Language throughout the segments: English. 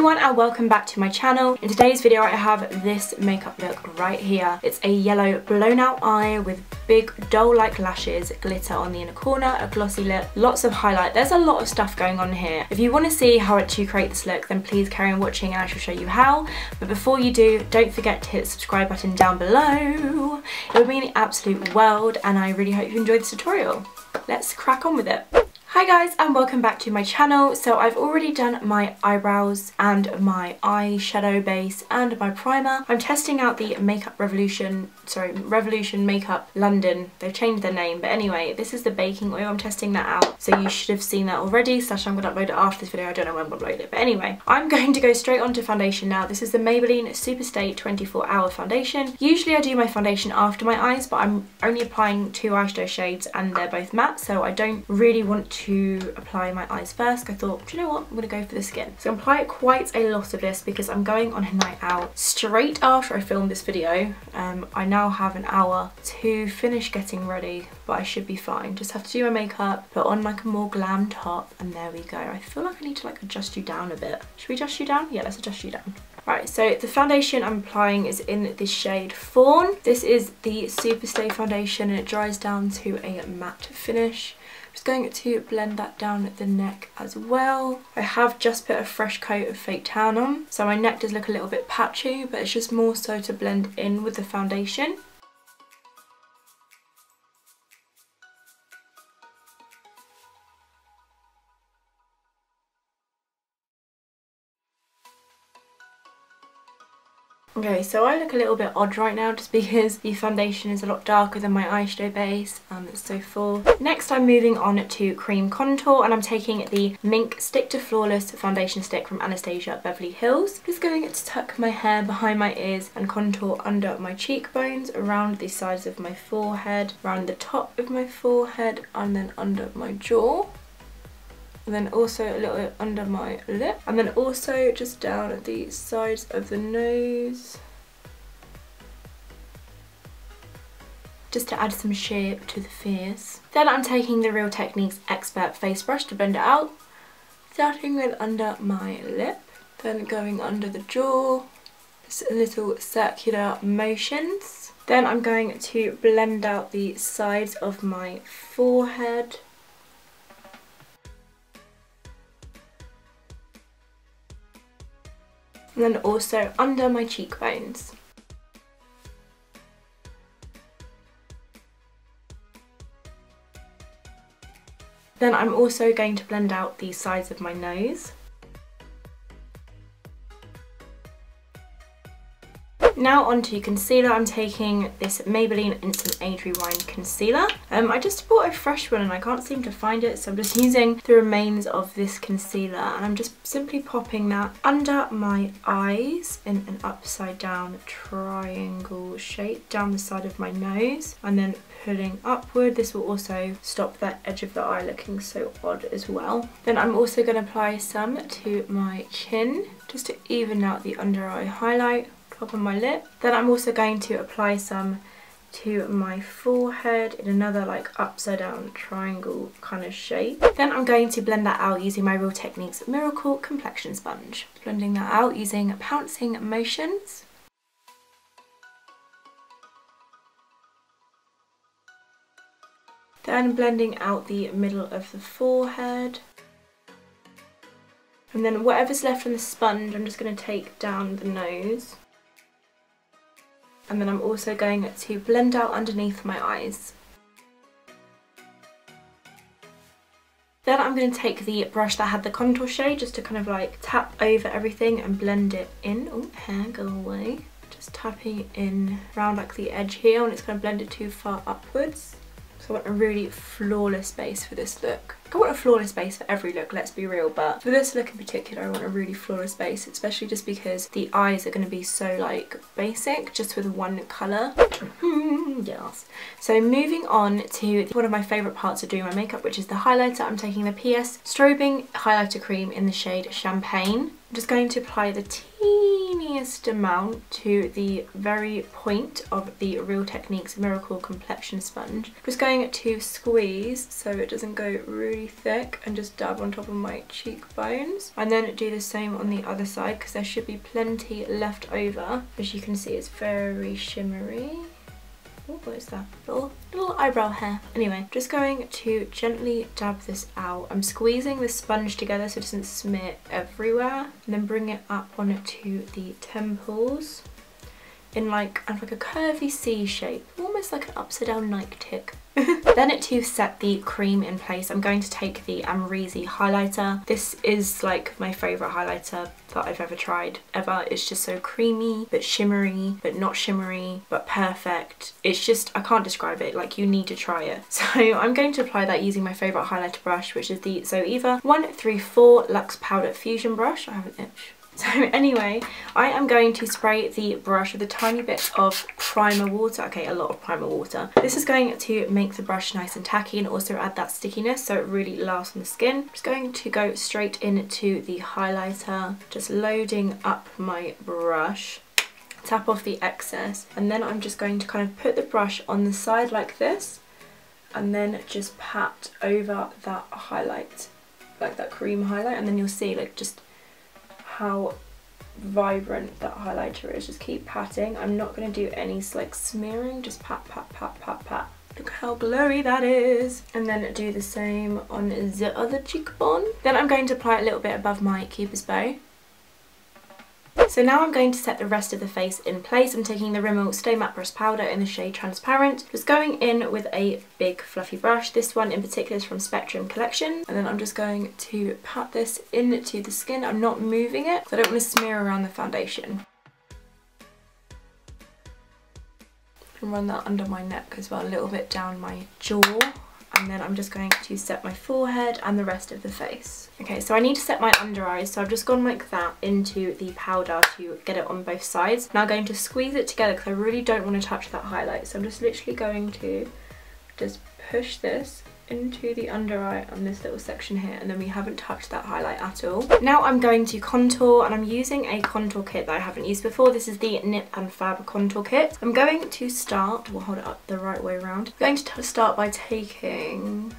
everyone and welcome back to my channel. In today's video I have this makeup look right here. It's a yellow blown out eye with big doll-like lashes, glitter on the inner corner, a glossy lip, lots of highlight. There's a lot of stuff going on here. If you want to see how to create this look, then please carry on watching and I shall show you how. But before you do, don't forget to hit the subscribe button down below. It would mean the absolute world and I really hope you enjoyed this tutorial. Let's crack on with it. Hi guys and welcome back to my channel. So I've already done my eyebrows and my eyeshadow base and my primer. I'm testing out the Revolution Makeup London. They've changed their name, but anyway, this is the baking oil. I'm testing that out. So you should have seen that already, slash I'm going to upload it after this video. I don't know when I'll upload it. But anyway, I'm going to go straight on to foundation now. This is the Maybelline Superstay 24 Hour Foundation. Usually I do my foundation after my eyes, but I'm only applying two eyeshadow shades and they're both matte, so I don't really want to apply my eyes first. I thought, do you know what, I'm going to go for the skin. So I'm applying quite a lot of this because I'm going on a night out straight after I filmed this video. I now have an hour to finish getting ready, but I should be fine. Just have to do my makeup, put on like a more glam top, and there we go. I feel like I need to like adjust you down a bit. Should we adjust you down? Yeah, let's adjust you down. Right, so the foundation I'm applying is in the shade Fawn. This is the Superstay foundation and it dries down to a matte finish. Just going to blend that down at the neck as well. I have just put a fresh coat of fake tan on, so my neck does look a little bit patchy, but it's just more so to blend in with the foundation. Okay, so I look a little bit odd right now just because the foundation is a lot darker than my eyeshadow base and it's so full. Next I'm moving on to cream contour and I'm taking the Mink Stick to Flawless foundation stick from Anastasia Beverly Hills. Just going to tuck my hair behind my ears and contour under my cheekbones, around the sides of my forehead, around the top of my forehead and then under my jaw. And then also a little bit under my lip, and then also just down at the sides of the nose, just to add some shape to the face. Then I'm taking the Real Techniques Expert Face Brush to blend it out, starting with under my lip, then going under the jaw, just little circular motions. Then I'm going to blend out the sides of my forehead, and then also under my cheekbones. Then I'm also going to blend out the sides of my nose. Now onto concealer. I'm taking this Maybelline Instant Age Rewind Concealer. I just bought a fresh one and I can't seem to find it, so I'm just using the remains of this concealer and I'm just simply popping that under my eyes in an upside down triangle shape down the side of my nose and then pulling upward. This will also stop that edge of the eye looking so odd as well. Then I'm also going to apply some to my chin just to even out the under eye highlight. Top of my lip. Then I'm also going to apply some to my forehead in another like upside down triangle kind of shape. Then I'm going to blend that out using my Real Techniques Miracle Complexion Sponge. Blending that out using pouncing motions. Then blending out the middle of the forehead. And then whatever's left on the sponge I'm just going to take down the nose. And then I'm also going to blend out underneath my eyes. Then I'm going to take the brush that had the contour shade just to kind of like tap over everything and blend it in. Oh, hair, go away. Just tapping in around like the edge here and it's going to blend it too far upwards. So I want a really flawless base for this look. I want a flawless base for every look, let's be real, but for this look in particular I want a really flawless base, especially just because the eyes are going to be so like basic, just with one colour. Yes. So moving on to one of my favourite parts of doing my makeup, which is the highlighter. I'm taking the PS Strobing Highlighter Cream in the shade Champagne. I'm just going to apply the teeny tiniest amount to the very point of the Real Techniques Miracle Complexion Sponge. Just going to squeeze so it doesn't go really thick and just dab on top of my cheekbones. And then do the same on the other side because there should be plenty left over. As you can see, it's very shimmery. Oh, what is that? Little eyebrow hair. Anyway, just going to gently dab this out. I'm squeezing the sponge together so it doesn't smear everywhere. And then bring it up onto the temples in like a curvy C shape. Almost like an upside down Nike tick. Then to set the cream in place, I'm going to take the Amrezy highlighter. This is like my favourite highlighter that I've ever tried, ever. It's just so creamy, but shimmery, but not shimmery, but perfect. It's just, I can't describe it, like you need to try it. So I'm going to apply that using my favourite highlighter brush, which is the Zoeva 134 Luxe Powder Fusion brush. I have an itch. So anyway, I am going to spray the brush with a tiny bit of primer water. Okay, a lot of primer water. This is going to make the brush nice and tacky and also add that stickiness so it really lasts on the skin. I'm just going to go straight into the highlighter, just loading up my brush. Tap off the excess, and then I'm just going to kind of put the brush on the side like this and then just pat over that highlight, like that cream highlight, and then you'll see like just how vibrant that highlighter is. Just keep patting. I'm not going to do any like smearing, just pat, pat, pat, pat, pat. Look how glowy that is. And then do the same on the other cheekbone. Then I'm going to apply it a little bit above my Cupid's bow. So now I'm going to set the rest of the face in place. I'm taking the Rimmel Stay Matte Brush Powder in the shade Transparent. Just going in with a big fluffy brush. This one in particular is from Spectrum Collection. And then I'm just going to pat this into the skin. I'm not moving it, so I don't want to smear around the foundation. And run that under my neck as well, a little bit down my jaw. And then I'm just going to set my forehead and the rest of the face. Okay, so I need to set my under eyes, so I've just gone like that into the powder to get it on both sides. Now I'm going to squeeze it together because I really don't want to touch that highlight. So I'm just literally going to just push this into the under eye on this little section here, and then we haven't touched that highlight at all. Now I'm going to contour, and I'm using a contour kit that I haven't used before. This is the Nip and Fab contour kit. I'm going to start, we'll hold it up the right way around. I'm going to start by taking,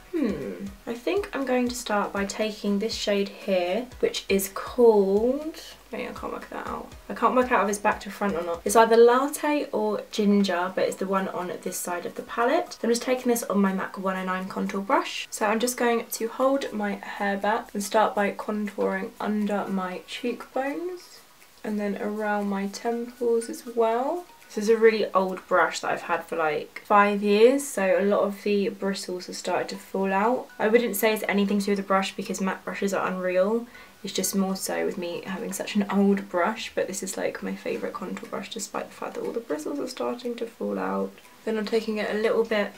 I think I'm going to start by taking this shade here, which is called, I can't work that out. I can't work out if it's back to front or not. It's either Latte or Ginger, but it's the one on this side of the palette. So I'm just taking this on my MAC 109 contour brush. So I'm just going to hold my hair back and start by contouring under my cheekbones and then around my temples as well. This is a really old brush that I've had for like 5 years, so a lot of the bristles have started to fall out. I wouldn't say it's anything to do with the brush because matte brushes are unreal. It's just more so with me having such an old brush, but this is like my favourite contour brush despite the fact that all the bristles are starting to fall out. Then I'm taking it a little bit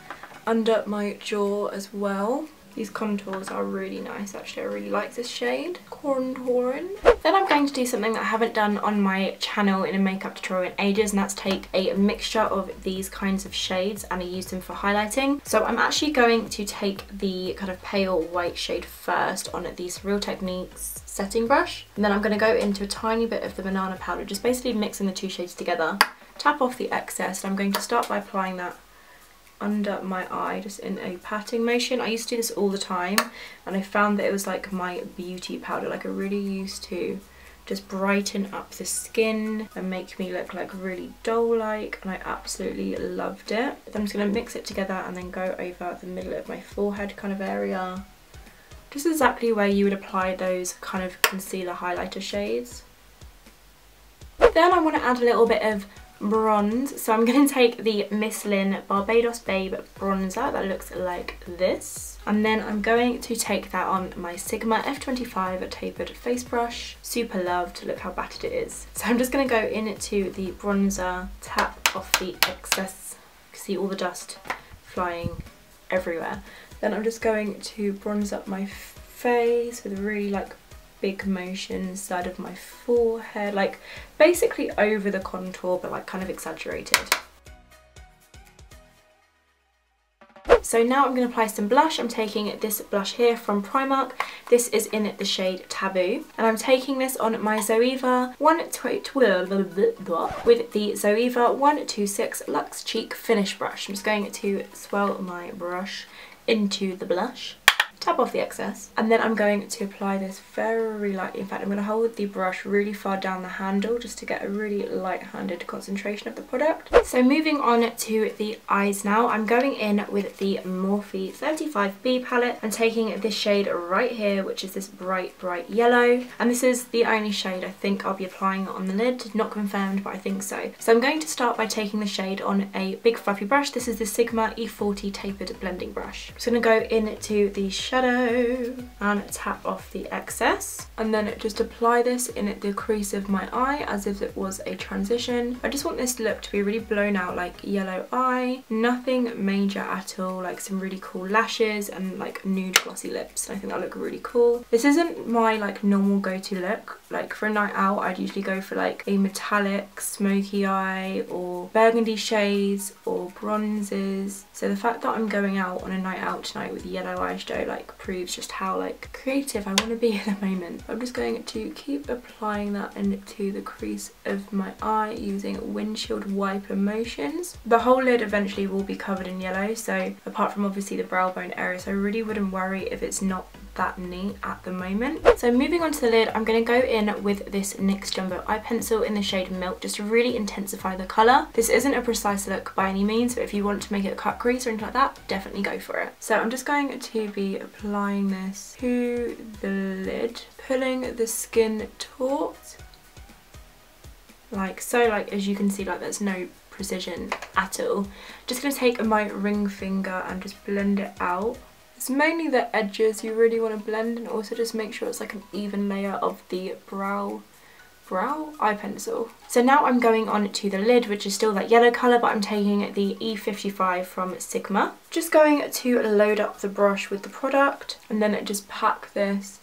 under my jaw as well. These contours are really nice actually, I really like this shade. Contouring. Then I'm going to do something that I haven't done on my channel in a makeup tutorial in ages, and that's take a mixture of these kinds of shades and I use them for highlighting. So I'm actually going to take the kind of pale white shade first on these Real Techniques setting brush, and then I'm going to go into a tiny bit of the banana powder, just basically mixing the two shades together. Tap off the excess, and I'm going to start by applying that under my eye, just in a patting motion. I used to do this all the time and I found that it was like my beauty powder. Like I really used to just brighten up the skin and make me look like really doll-like, and I absolutely loved it. Then I'm just going to mix it together and then go over the middle of my forehead kind of area, just exactly where you would apply those kind of concealer highlighter shades. Then I want to add a little bit of bronze, so I'm going to take the Miss Lynn Barbados Babe bronzer that looks like this, and then I'm going to take that on my Sigma F25 tapered face brush. Super loved, look how battered it is. So I'm just going to go into the bronzer, tap off the excess, you can see all the dust flying everywhere. Then I'm just going to bronze up my face with really like big motion side of my forehead, like basically over the contour but like kind of exaggerated. So now I'm going to apply some blush. I'm taking this blush here from Primark. This is in the shade Taboo. And I'm taking this on my Zoeva with the Zoeva 126 Luxe Cheek Finish brush. I'm just going to swirl my brush into the blush. Tap off the excess, and then I'm going to apply this very lightly. In fact, I'm going to hold the brush really far down the handle just to get a really light-handed concentration of the product. So moving on to the eyes now, I'm going in with the Morphe 35B palette and taking this shade right here, which is this bright yellow, and this is the only shade I think I'll be applying on the lid. Not confirmed, but I think so. So I'm going to start by taking the shade on a big fluffy brush. This is the Sigma E40 tapered blending brush. I'm just going to go into the shadow and tap off the excess, and then just apply this in the crease of my eye as if it was a transition. I just want this look to be really blown out, like yellow eye, nothing major at all, like some really cool lashes and like nude glossy lips. I think that'll look really cool. This isn't my like normal go-to look. Like for a night out, I'd usually go for like a metallic smoky eye or burgundy shades or bronzes. So the fact that I'm going out on a night out tonight with yellow eyeshadow like proves just how like creative I want to be at the moment. I'm just going to keep applying that into the crease of my eye using windshield wiper motions. The whole lid eventually will be covered in yellow, so apart from obviously the brow bone area, so I really wouldn't worry if it's not that neat at the moment. So moving on to the lid, I'm going to go in with this NYX Jumbo Eye Pencil in the shade Milk just to really intensify the colour. This isn't a precise look by any means, but if you want to make it a cut crease or anything like that, definitely go for it. So I'm just going to be applying this to the lid, pulling the skin taut like so. Like as you can see, like there's no precision at all. Just going to take my ring finger and just blend it out. It's mainly the edges you really want to blend, and also just make sure it's like an even layer of the brow eye pencil. So now I'm going on to the lid, which is still that yellow colour, but I'm taking the E55 from Sigma. Just going to load up the brush with the product and then just pack this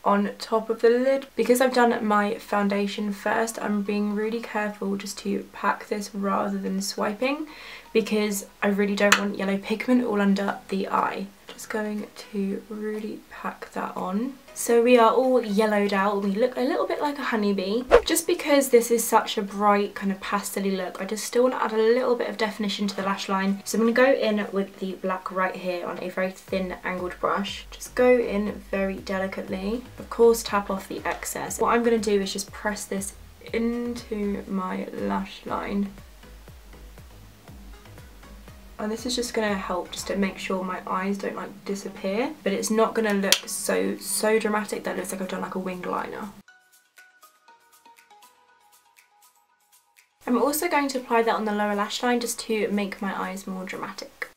on top of the lid. Because I've done my foundation first, I'm being really careful just to pack this rather than swiping, because I really don't want yellow pigment all under the eye. Just going to really pack that on. So we are all yellowed out, we look a little bit like a honeybee. Just because this is such a bright kind of pastel-y look, I just still want to add a little bit of definition to the lash line. So I'm going to go in with the black right here on a very thin angled brush. Just go in very delicately. Of course, tap off the excess. What I'm going to do is just press this into my lash line. And this is just going to help just to make sure my eyes don't like disappear, but it's not going to look so dramatic that it looks like I've done like a winged liner. I'm also going to apply that on the lower lash line just to make my eyes more dramatic.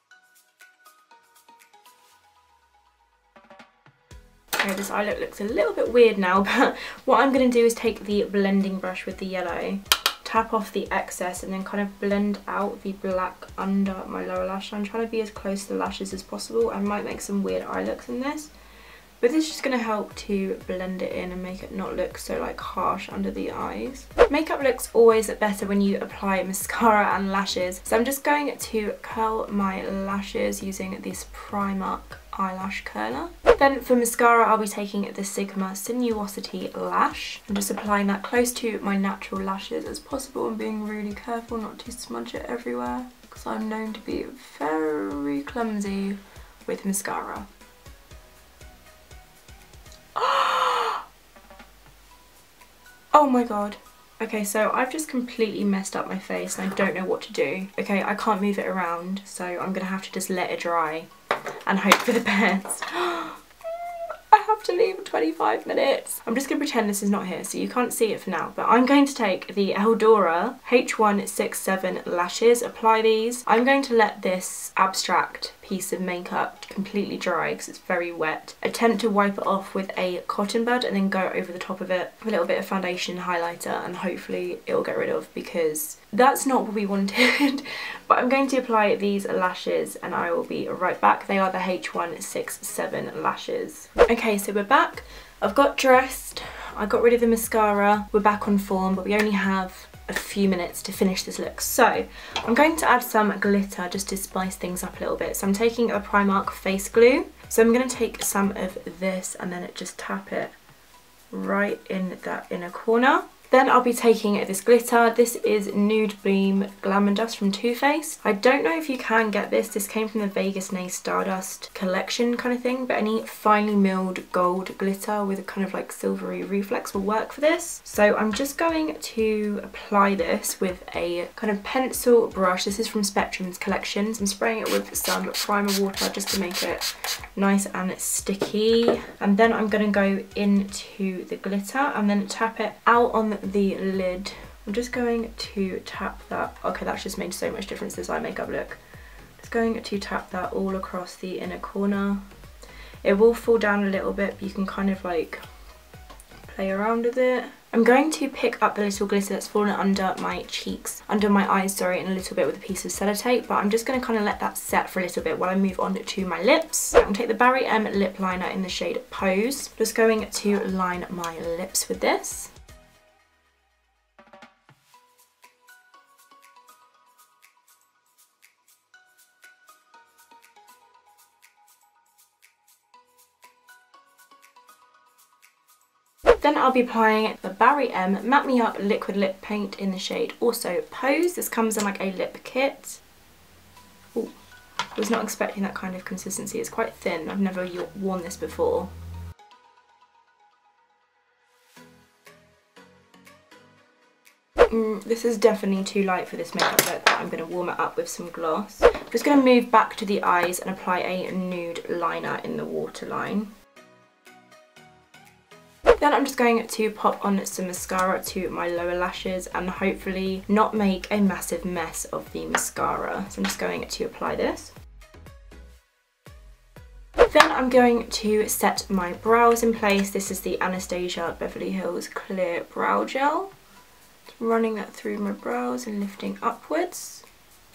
Okay, this eye look looks a little bit weird now, but what I'm going to do is take the blending brush with the yellow, tap off the excess, and then kind of blend out the black under my lower lash line. I'm trying to be as close to the lashes as possible. I might make some weird eye looks in this, but this is just going to help to blend it in and make it not look so like harsh under the eyes. Makeup looks always better when you apply mascara and lashes, so I'm just going to curl my lashes using this Primark eyelash curler. Then for mascara, I'll be taking the Sigma Sinuosity Lash and just applying that close to my natural lashes as possible and being really careful not to smudge it everywhere, because I'm known to be very clumsy with mascara. Oh my god. Okay, so I've just completely messed up my face and I don't know what to do. Okay, I can't move it around, so I'm gonna have to just let it dry and hope for the best. I have to leave in 25 minutes. I'm just going to pretend this is not here, so you can't see it for now, but I'm going to take the Eldora H167 lashes, apply these. I'm going to let this abstract piece of makeup completely dry because it's very wet. Attempt to wipe it off with a cotton bud and then go over the top of it with a little bit of foundation highlighter, and hopefully it'll get rid of, because that's not what we wanted. But I'm going to apply these lashes and I will be right back. They are the H167 lashes. Okay, so we're back. I've got dressed, I got rid of the mascara, we're back on form, but we only have a few minutes to finish this look. So I'm going to add some glitter just to spice things up a little bit. So I'm taking a Primark face glue. So I'm going to take some of this and then just tap it right in that inner corner. Then I'll be taking this glitter. This is Nude Beam Glam and Dust from Too Faced. I don't know if you can get this. This came from the Vegas Nay Stardust collection kind of thing, but any finely milled gold glitter with a kind of like silvery reflex will work for this. So I'm just going to apply this with a kind of pencil brush. This is from Spectrum's collections. I'm spraying it with some primer water just to make it nice and sticky. And then I'm going to go into the glitter and then tap it out on the lid. I'm just going to tap that. Okay, that's just made so much difference to this eye makeup look. Just going to tap that all across the inner corner. It will fall down a little bit, but you can kind of like play around with it. I'm going to pick up the little glitter that's fallen under my cheeks, under my eyes, sorry, and a little bit with a piece of sellotape, but I'm just going to kind of let that set for a little bit while I move on to my lips. I'm going to take the Barry M lip liner in the shade Pose. Just going to line my lips with this. Then I'll be applying the Barry M Matte Me Up Liquid Lip Paint in the shade also Pose. This comes in like a lip kit. Ooh, I was not expecting that kind of consistency. It's quite thin. I've never worn this before. This is definitely too light for this makeup look, but I'm going to warm it up with some gloss. I'm just going to move back to the eyes and apply a nude liner in the waterline. Then I'm just going to pop on some mascara to my lower lashes and hopefully not make a massive mess of the mascara. So I'm just going to apply this. Then I'm going to set my brows in place. This is the Anastasia Beverly Hills Clear Brow Gel. Running that through my brows and lifting upwards.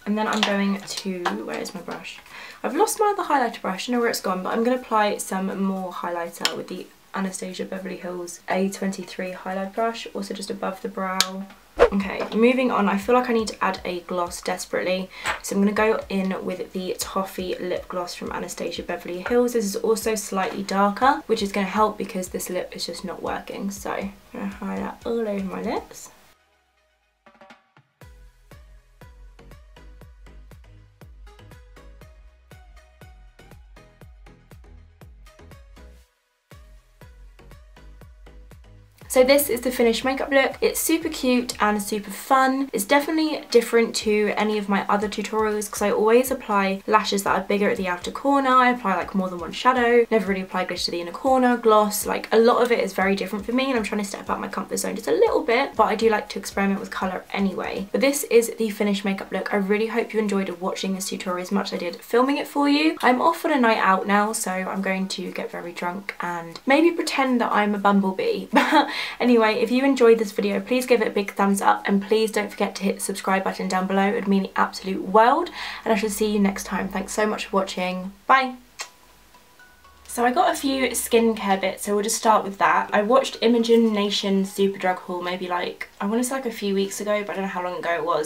And then I'm going to, where is my brush? I've lost my other highlighter brush, I don't know where it's gone, but I'm going to apply some more highlighter with the Anastasia Beverly Hills A23 highlight brush, also just above the brow. Okay, moving on, I feel like I need to add a gloss desperately, so I'm going to go in with the Toffee lip gloss from Anastasia Beverly Hills. This is also slightly darker, which is going to help because this lip is just not working, so I'm going to highlight all over my lips. So this is the finished makeup look. It's super cute and super fun. It's definitely different to any of my other tutorials because I always apply lashes that are bigger at the outer corner. I apply like more than one shadow, never really apply glitter to the inner corner, gloss, like a lot of it is very different for me and I'm trying to step out my comfort zone just a little bit, but I do like to experiment with colour anyway. But this is the finished makeup look. I really hope you enjoyed watching this tutorial as much as I did filming it for you. I'm off on a night out now, so I'm going to get very drunk and maybe pretend that I'm a bumblebee. Anyway, if you enjoyed this video, please give it a big thumbs up and please don't forget to hit the subscribe button down below. It would mean the absolute world and I shall see you next time. Thanks so much for watching. Bye! So I got a few skincare bits, so we'll just start with that. I watched Imogen Nation's Superdrug haul maybe like, I want to say like a few weeks ago, but I don't know how long ago it was.